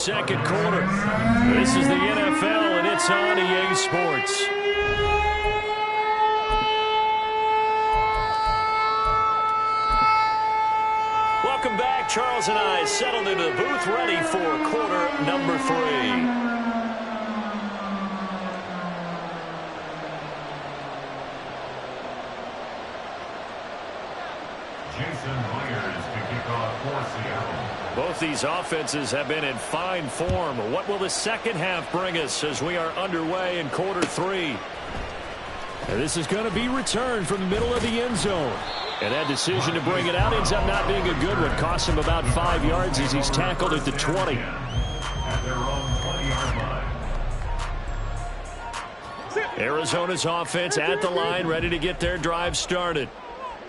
Second quarter. This is the NFL, and it's on EA Sports. Welcome back. Charles and I settled into the booth, ready for quarter number 3. Both these offenses have been in fine form. What will the second half bring us as we are underway in quarter 3? And this is going to be returned from the middle of the end zone. And that decision to bring it out ends up not being a good one. Costs him about 5 yards as he's tackled at the 20. Arizona's offense at the line, ready to get their drive started.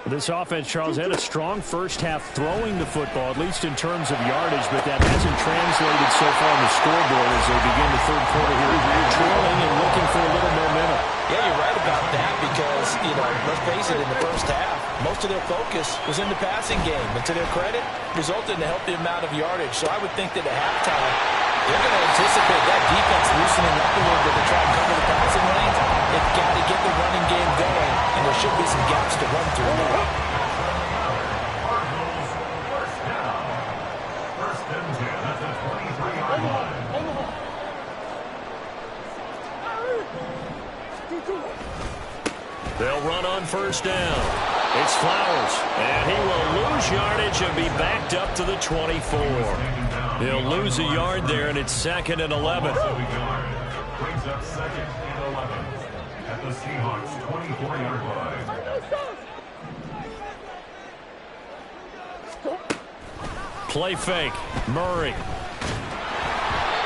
This offense, Charles, had a strong first half throwing the football, at least in terms of yardage, but that hasn't translated so far on the scoreboard as they begin the third quarter here, trailing and looking for a little momentum. Yeah, you're right about that because, let's face it, in the first half, most of their focus was in the passing game. And to their credit, resulted in a healthy amount of yardage. So I would think that at halftime, they're going to anticipate that defense loosening up a little bit to try and cover the passing lanes. They've got to get the running game going, and there should be some gaps to run through now. First and 10 at the 23-yard line. They'll run on first down. It's Flowers, and he will lose yardage and be backed up to the 24. He'll lose a yard there, and it's 2nd and 11. Brings up 2nd and 11 at the Seahawks 24-yard line. Play fake. Murray.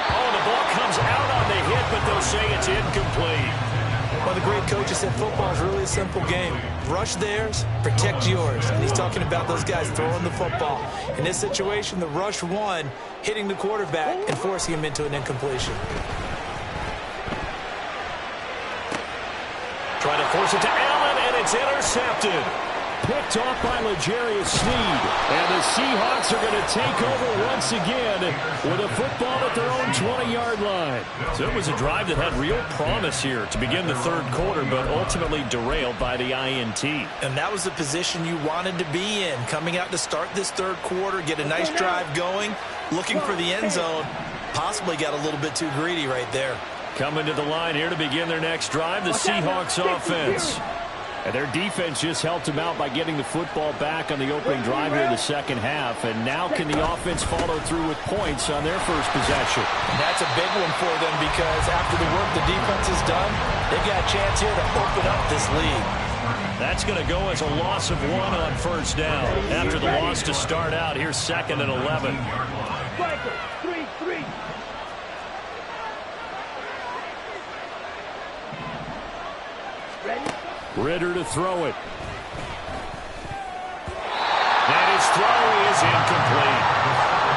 Oh, the ball comes out on the hit, but they'll say it's incomplete. One of the great coaches said football is really a simple game. Rush theirs, protect yours. And he's talking about those guys throwing the football. In this situation, the rush won, hitting the quarterback and forcing him into an incompletion. Trying to force it to Allen, and it's intercepted. Picked off by L'Jarius Sneed. And the Seahawks are going to take over once again with a football at their own 20-yard line. So it was a drive that had real promise here to begin the third quarter, but ultimately derailed by the INT. And that was the position you wanted to be in. Coming out to start this third quarter, get a nice drive going, looking for the end zone. Possibly got a little bit too greedy right there. Coming to the line here to begin their next drive, the Seahawks offense. And their defense just helped them out by getting the football back on the opening drive here in the second half. And now can the offense follow through with points on their first possession? And that's a big one for them because after the work the defense has done, they've got a chance here to open up this lead. That's going to go as a loss of 1 on first down. After the loss to start out, here's 2nd and 11. Ridder to throw it. And his throw is incomplete.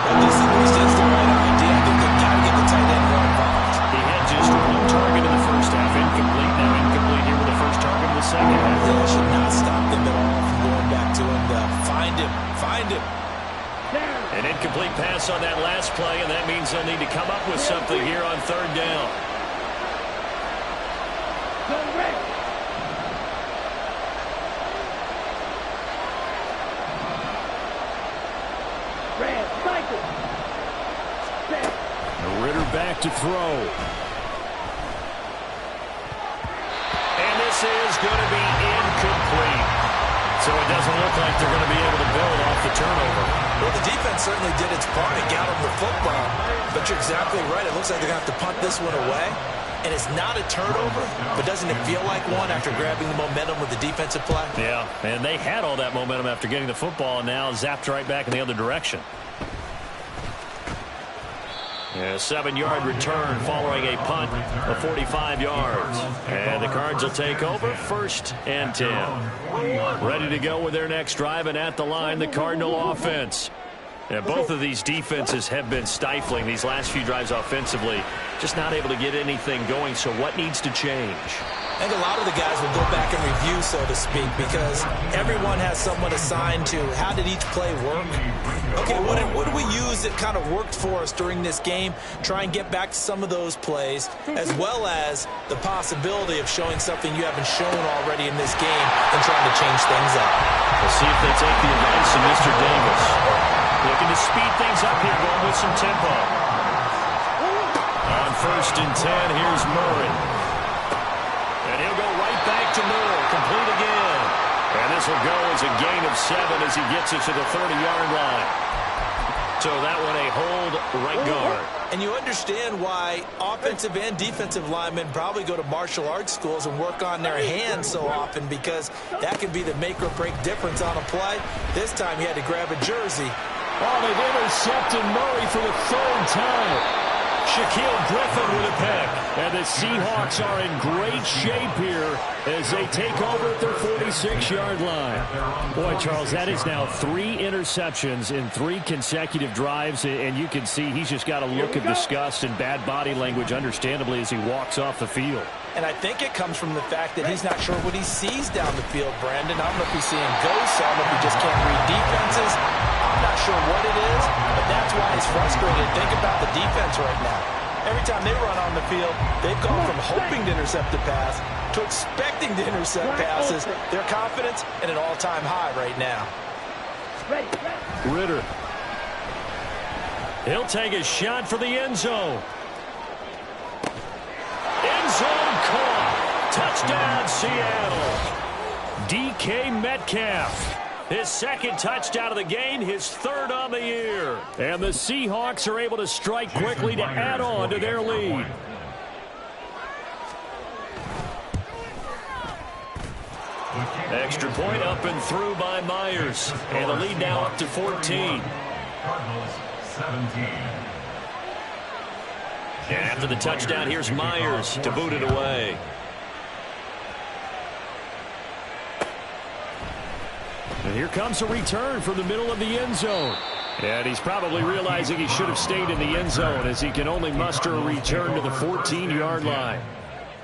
Well, this at least is the right idea. I think they've got to get the tight end more involved. He had just 1 target in the first half. Incomplete. Now incomplete here with the first target in the second half. That should not stop them at all from going back to him. Find him. Find him. An incomplete pass on that last play, and that means they'll need to come up with something here on third down. Ridder back to throw. And this is going to be incomplete. So it doesn't look like they're going to be able to build off the turnover. Well, the defense certainly did its part and got them the football. But you're exactly right. It looks like they're going to have to punt this one away. And it's not a turnover, but doesn't it feel like one after grabbing the momentum with the defensive play? Yeah, and they had all that momentum after getting the football and now zapped right back in the other direction. A 7-yard return following a punt of 45 yards. And the Cards will take over 1st and 10. Ready to go with their next drive, and at the line, the Cardinal offense. And both of these defenses have been stifling these last few drives offensively. Just not able to get anything going, so what needs to change? I think a lot of the guys will go back and review, so to speak, because everyone has someone assigned to how did each play work. Okay, what did we use that kind of worked for us during this game? Try and get back to some of those plays, as well as the possibility of showing something you haven't shown already in this game and trying to change things up. We'll see if they take the advice of Mr. Davis. Looking to speed things up here, going with some tempo. On 1st and 10, here's Murray. And he'll go right back to Moore, complete again. And this will go as a gain of 7 as he gets it to the 30-yard line. So that one a hold right guard. And you understand why offensive and defensive linemen probably go to martial arts schools and work on their hands so often, because that can be the make or break difference on a play. This time he had to grab a jersey. Oh, they've intercepted Murray for the 3rd time. Shaquille Griffin with a pick. And the Seahawks are in great shape here as they take over at their 46-yard line. Boy, Charles, that is now 3 interceptions in 3 consecutive drives, and you can see he's just got a look of disgust and bad body language, understandably, as he walks off the field. And I think it comes from the fact that he's not sure what he sees down the field, Brandon. I don't know if he's seeing ghosts. I don't know if he just can't read defenses. I'm not sure what it is, but that's why he's frustrated. Think about the defense right now. Every time they run on the field, they've gone from hoping to intercept a pass to expecting to intercept passes. Their confidence at an all-time high right now. Ritter. He'll take a shot for the end zone. End zone caught. Touchdown, Seattle. DK Metcalf. His 2nd touchdown of the game, his 3rd on the year. And the Seahawks are able to strike quickly to add on to their lead. Extra point up and through by Myers. And the lead now up to 14. Cardinals 17. And after the touchdown, here's Myers to boot it away. And here comes a return from the middle of the end zone. And he's probably realizing he should have stayed in the end zone, as he can only muster a return to the 14-yard line.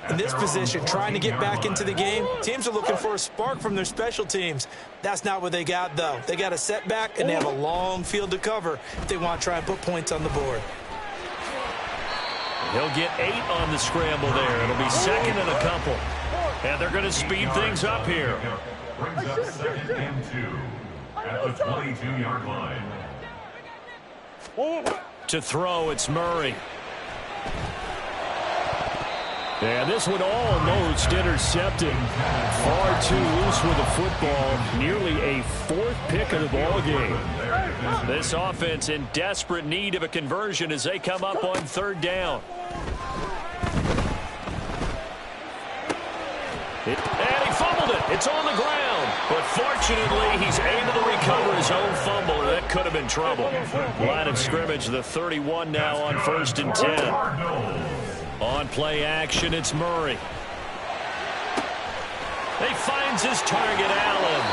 In this position, trying to get back into the game, teams are looking for a spark from their special teams. That's not what they got, though. They got a setback, and they have a long field to cover if they want to try and put points on the board. He'll get 8 on the scramble there. It'll be 2nd and a couple. And they're going to speed things up here. Brings up 2nd and 2 at the 22-yard line. To throw, it's Murray. And this one almost intercepted. Far too loose with the football. Nearly a 4th pick of the ball game. This offense in desperate need of a conversion as they come up on 3rd down. And he fumbled it. It's on the ground. But fortunately, he's able to recover his own fumble, or that could have been trouble. Line of scrimmage, the 31 now on 1st and 10. On play action, it's Murray. He finds his target, Allen.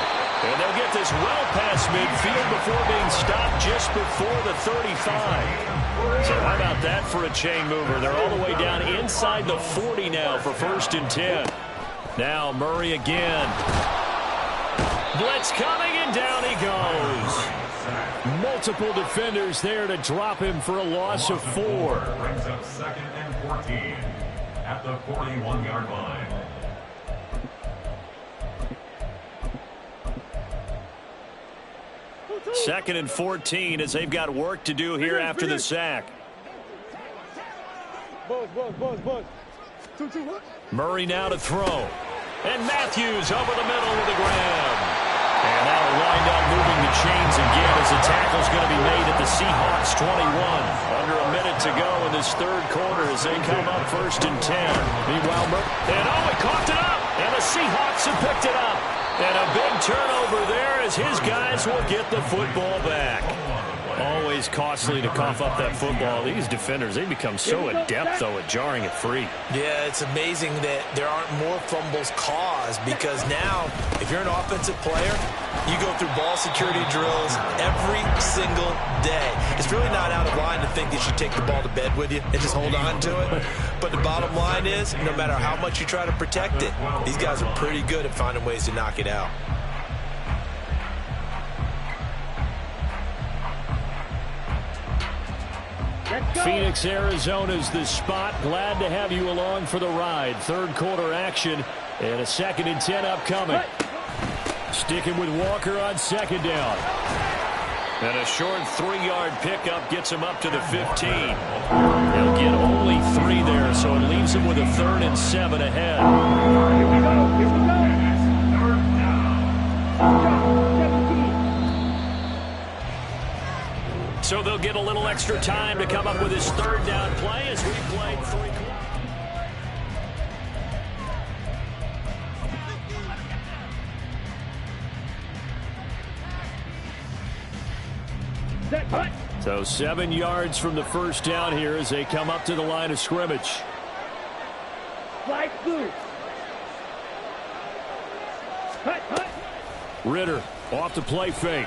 And they'll get this well past midfield before being stopped just before the 35. So how about that for a chain mover? They're all the way down inside the 40 now for 1st and 10. Now Murray again. Blitz coming, and down he goes. Multiple defenders there to drop him for a loss of 4. Brings up 2nd and 14 at the 41-yard line. Second and 14 as they've got work to do here after the sack. Murray now to throw. And Matthews over the middle with a grab. And that'll wind up moving the chains again as the tackle's going to be made at the Seahawks 21. Under a minute to go in this 3rd quarter as they come up 1st and 10. Meanwhile, and he coughed it up. And the Seahawks have picked it up. And a big turnover there as his guys will get the football back. Oh, always costly to cough up that football. These defenders, they become so adept, though, at jarring it free. Yeah, it's amazing that there aren't more fumbles caused because now, if you're an offensive player, you go through ball security drills every single day. It's really not out of line to think that you should take the ball to bed with you and just hold on to it. But the bottom line is, no matter how much you try to protect it, these guys are pretty good at finding ways to knock it out. Phoenix, Arizona's the spot. Glad to have you along for the ride. Third quarter action and a 2nd and 10 upcoming. Sticking with Walker on 2nd down. And a short 3-yard pickup gets him up to the 15. He'll get only 3 there, so it leaves him with a 3rd and 7 ahead. Here we go. Here we go. So they'll get a little extra time to come up with his 3rd down play as we played 3 quarters. So 7 yards from the 1st down here as they come up to the line of scrimmage. Flag blue. Ritter off the play fake.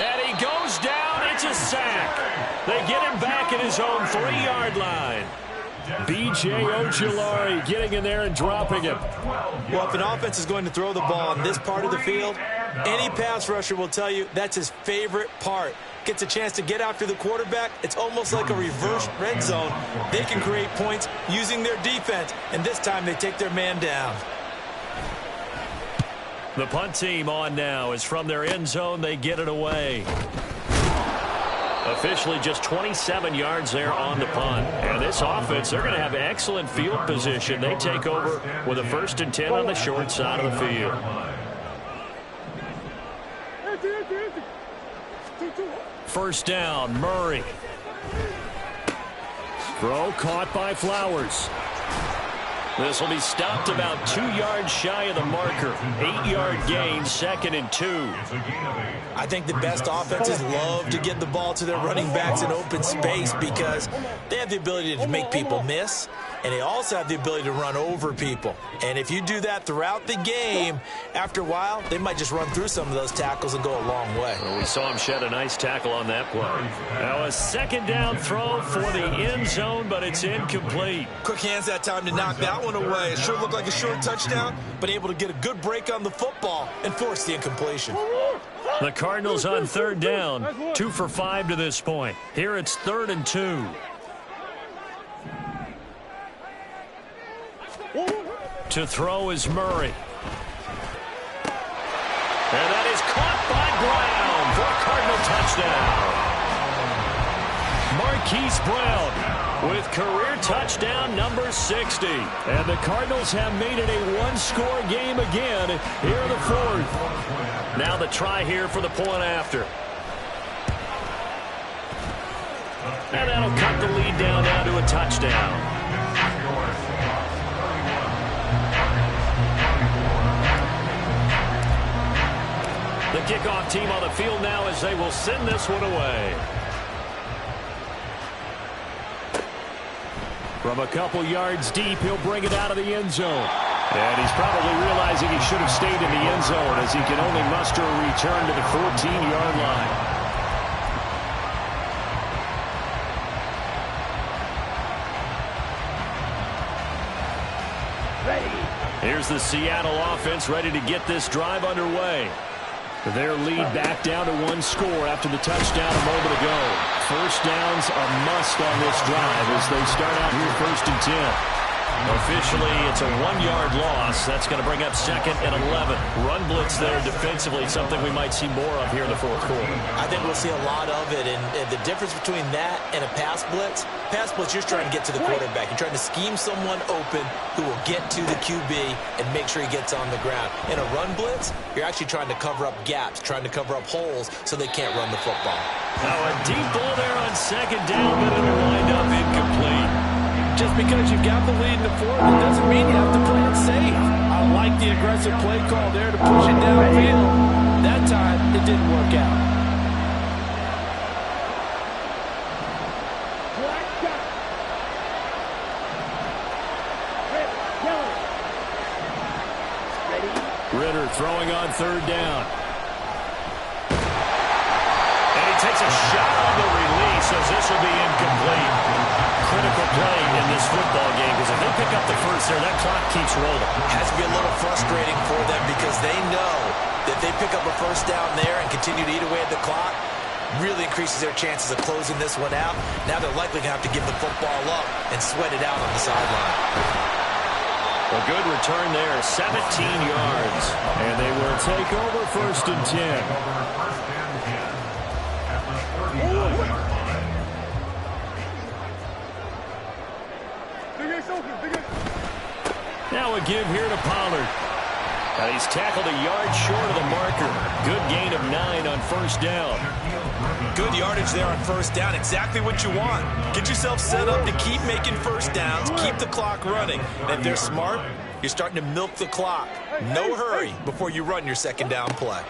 And he goes down. It's a sack. They get him back at his own 3-yard line. B.J. Ojulari getting in there and dropping him. Well, if an offense is going to throw the ball on this part of the field, any pass rusher will tell you that's his favorite part. Gets a chance to get after the quarterback. It's almost like a reverse red zone. They can create points using their defense, and this time they take their man down. The punt team on now is from their end zone. They get it away. Officially just 27 yards there on the punt. And this offense, they're going to have excellent field position. They take over with a 1st and 10 on the short side of the field. First down, Murray. Throw caught by Flowers. This will be stopped about 2 yards shy of the marker. 8-yard gain, 2nd and 2. I think the best offenses love to get the ball to their running backs in open space because they have the ability to make people miss, and they also have the ability to run over people. And if you do that throughout the game, after a while, they might just run through some of those tackles and go a long way. Well, we saw him shed a nice tackle on that play. Now a 2nd down throw for the end zone, but it's incomplete. Quick hands that time to knock that one away. It sure looked like a short touchdown, but able to get a good break on the football and force the incompletion. The Cardinals on 3rd down, 2 for 5 to this point. Here it's 3rd and 2. To throw is Murray. And that is caught by Brown for a Cardinal touchdown. Marquise Brown with career touchdown number 60. And the Cardinals have made it a 1-score game again here in the 4th. Now the try here for the point after. And that'll cut the lead down now to a touchdown. The kickoff team on the field now as they will send this one away. From a couple yards deep, he'll bring it out of the end zone. And he's probably realizing he should have stayed in the end zone as he can only muster a return to the 14-yard line. Here's the Seattle offense ready to get this drive underway. Their lead back down to 1 score after the touchdown a moment ago. First down's a must on this drive as they start out here 1st and 10. Officially, it's a 1-yard loss. That's going to bring up 2nd and 11. Run blitz there defensively, something we might see more of here in the 4th quarter. I think we'll see a lot of it, and the difference between that and a pass blitz, you're trying to get to the quarterback. You're trying to scheme someone open who will get to the QB and make sure he gets on the ground. In a run blitz, you're actually trying to cover up gaps, trying to cover up holes so they can't run the football. Now a deep ball there on 2nd down, but it'll wind up incomplete. Just because you've got the lead in the 4th, it doesn't mean you have to play it safe. I like the aggressive play call there to push it downfield. That time, it didn't work out. Ridder throwing on third down. And he takes a shot on the release as this will be incomplete. Critical play in this football game because if they pick up the first there, that clock keeps rolling. Has to be a little frustrating for them because they know that if they pick up a first down there and continue to eat away at the clock, really increases their chances of closing this one out. Now they're likely going to have to give the football up and sweat it out on the sideline. A good return there, 17 yards. And they will take over 1st and 10. Now a give here to Pollard. And he's tackled a yard short of the marker. Good gain of 9 on 1st down. Good yardage there on 1st down. Exactly what you want. Get yourself set up to keep making first downs, keep the clock running. And if they're smart, you're starting to milk the clock. No hurry before you run your 2nd down play.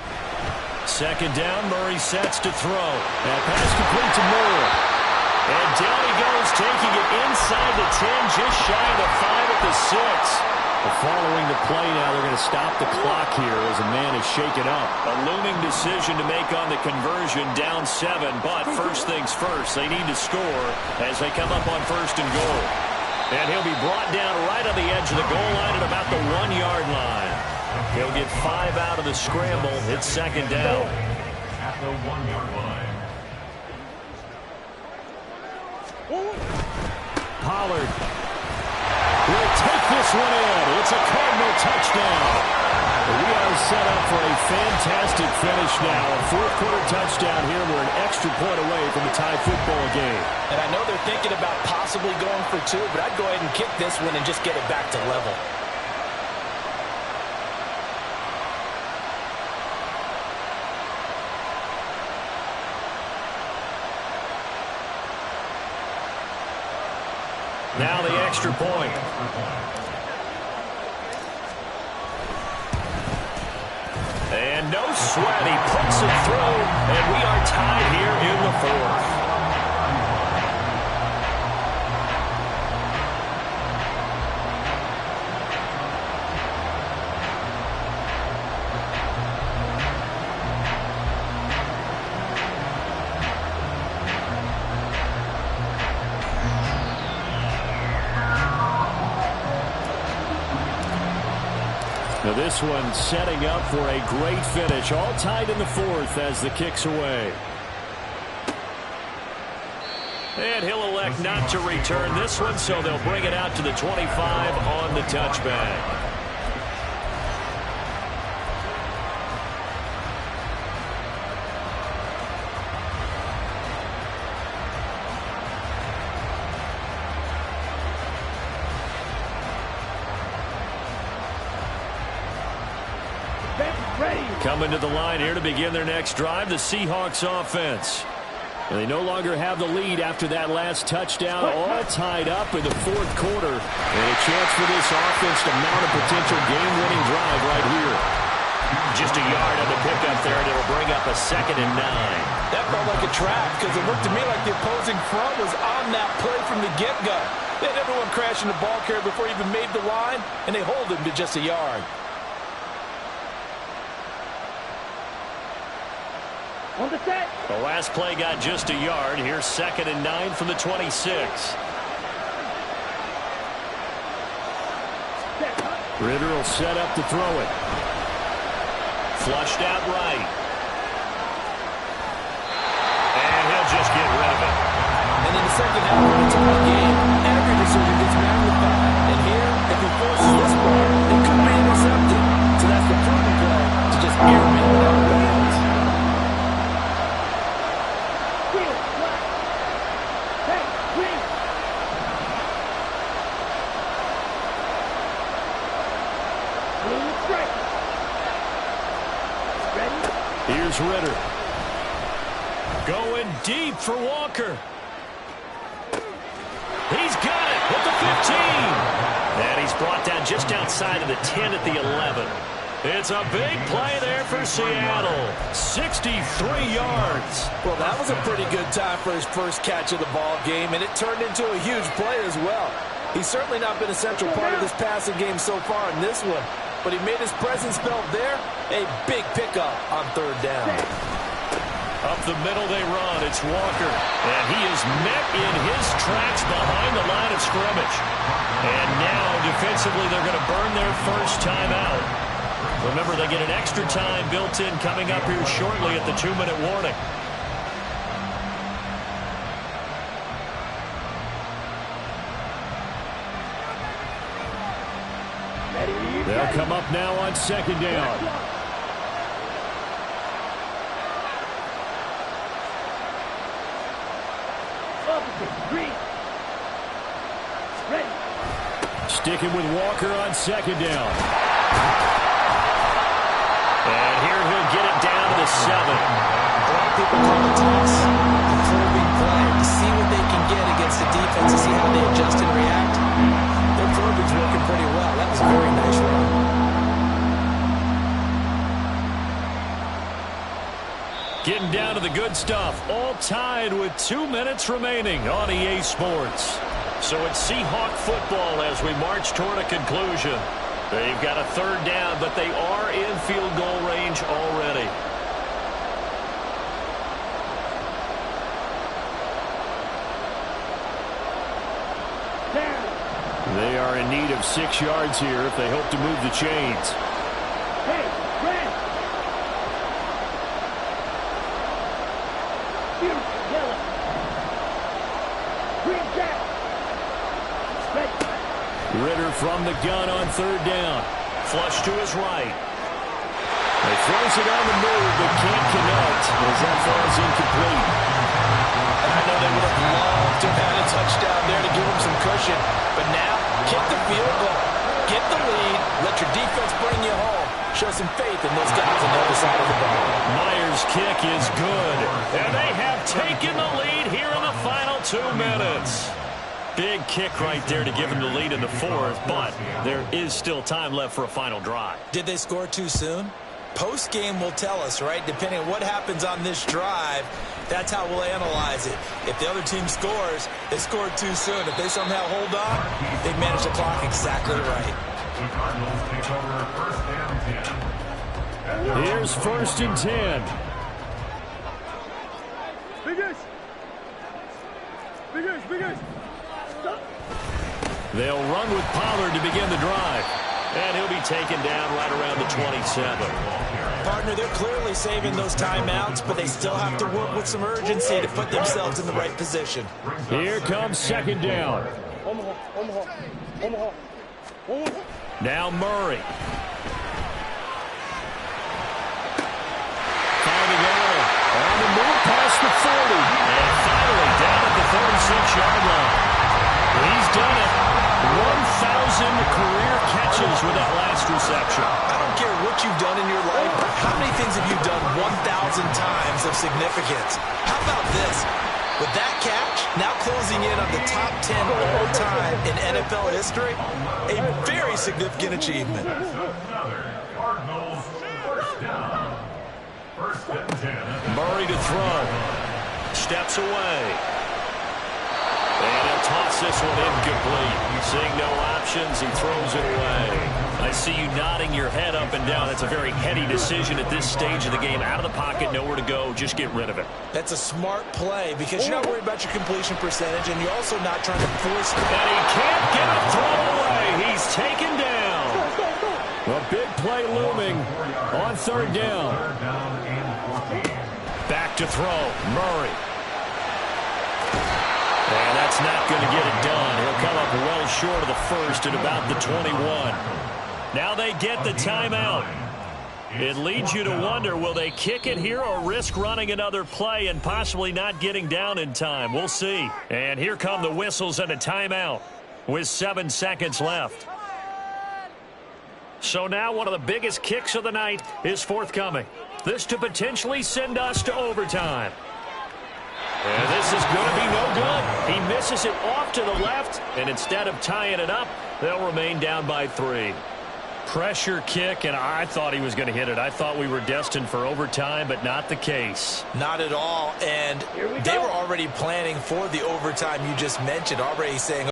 2nd down, Murray sets to throw. That pass complete to Moore. And down he goes, taking it inside the 10, just shy of the 5 at the 6. Following the play now, they're going to stop the clock here as a man is shaken up. A looming decision to make on the conversion, down 7. But first things first, they need to score as they come up on 1st and goal. And he'll be brought down right on the edge of the goal line at about the 1-yard line. He'll get 5 out of the scramble. It's 2nd down. At the 1-yard line. Pollard will take this one in. It's a Cardinal touchdown. We are set up for a fantastic finish now. A 4th-quarter touchdown here. We're an extra point away from a tie football game. And I know they're thinking about possibly going for 2, but I'd go ahead and kick this one and just get it back to level. Now the extra point. And no sweat. He puts it through, and we are tied here in the 4th. Now this one setting up for a great finish. All tied in the 4th as the kick's away. And he'll elect not to return this one, so they'll bring it out to the 25 on the touchback. Coming to the line here to begin their next drive, the Seahawks offense. And they no longer have the lead after that last touchdown, all tied up in the 4th quarter. And a chance for this offense to mount a potential game-winning drive right here. Just a yard on the pickup there, and it'll bring up a 2nd and 9. That felt like a trap because it looked to me like the opposing front was on that play from the get-go. They had everyone crashing the ball carrier before he even made the line, and they hold him to just a yard. On the set. The last play got just a yard. Here's 2nd and 9 from the 26. Ridder will set up to throw it. Flushed out right. And he'll just get rid of it. And in the 2nd half of the tie game, every decision gets magnified. And here, if he forces this ball, it could be intercepted. So that's the prudent play to just airmail it out of bounds. Here's Ridder. Going deep for Walker. He's got it at the 15. And he's brought down just outside of the 10 at the 11. It's a big play there for Seattle. 63 yards. Well, that was a pretty good time for his first catch of the ball game, and it turned into a huge play as well. He's certainly not been a central part of this passing game so far, and this one but he made his presence felt there. A big pickup on third down. Up the middle they run. It's Walker. And he is met in his tracks behind the line of scrimmage. And now, defensively, they're going to burn their first timeout. Remember, they get an extra time built in coming up here shortly at the 2-minute warning. They'll come up now on second down. Sticking with Walker on second down. And here he'll get it down to the 7. A lot of people call the toss probing play to see what they can get against the defense, to see how they adjust and react. Their probing's working pretty well. That was a very nice run. Getting down to the good stuff. All tied with 2 minutes remaining on EA Sports. So it's Seahawk football as we march toward a conclusion. They've got a third down, but they are in field goal range already. They are in need of 6 yards here if they hope to move the chains. Hey, red. Yellow. Green jack. Red. Ritter from the gun on third down. Flush to his right. He throws it on the move, but can't connect as that falls incomplete. And I know they would have loved to have had a touchdown there to give them some cushion. But now, kick the field goal. Get the lead. Let your defense bring you home. Show some faith in those guys on the other side of the ball. Myers' kick is good. And they have taken the lead here in the final 2 minutes. Big kick right there to give them the lead in the fourth, but there is still time left for a final drive. Did they score too soon? Post-game will tell us, right? Depending on what happens on this drive, that's how we'll analyze it. If the other team scores, they scored too soon. If they somehow hold on, they manage the clock exactly right. The Cardinals take over first and 10. Here's first and 10. Biggest. They'll run with Pollard to begin the drive. And he'll be taken down right around the 27. Partner, they're clearly saving those timeouts, but they still have to work with some urgency to put themselves in the right position. Here comes second down. Now Murray. Finding Allen. On the move past the 40. And finally down at the 36-yard line. He's done it. 1,000 career catches with that last reception. I don't care what you've done in your life. How many things have you done 1,000 times of significance? How about this? With that catch, now closing in on the top 10 all-time in NFL history, a very significant achievement. Cardinals first down. First and 10. Murray to throw. Steps away. And he'll toss this one incomplete. Seeing no options, he throws it away. I see you nodding your head up and down. That's a very heady decision at this stage of the game. Out of the pocket, nowhere to go. Just get rid of it. That's a smart play because you're not worried about your completion percentage, and you're also not trying to force it. And he can't get a throw away. He's taken down. A big play looming on third down. Back to throw. Murray. And that's not going to get it done. He'll come up well short of the first at about the 21. Now they get the timeout. It leads you to wonder, will they kick it here or risk running another play and possibly not getting down in time? We'll see. And here come the whistles and a timeout with 7 seconds left. So now one of the biggest kicks of the night is forthcoming. This to potentially send us to overtime. And this is going to be no good. He misses it off to the left, and instead of tying it up, they'll remain down by 3. Pressure kick, and I thought he was going to hit it. I thought we were destined for overtime, but not the case. Not at all, and they were already planning for the overtime you just mentioned, already saying,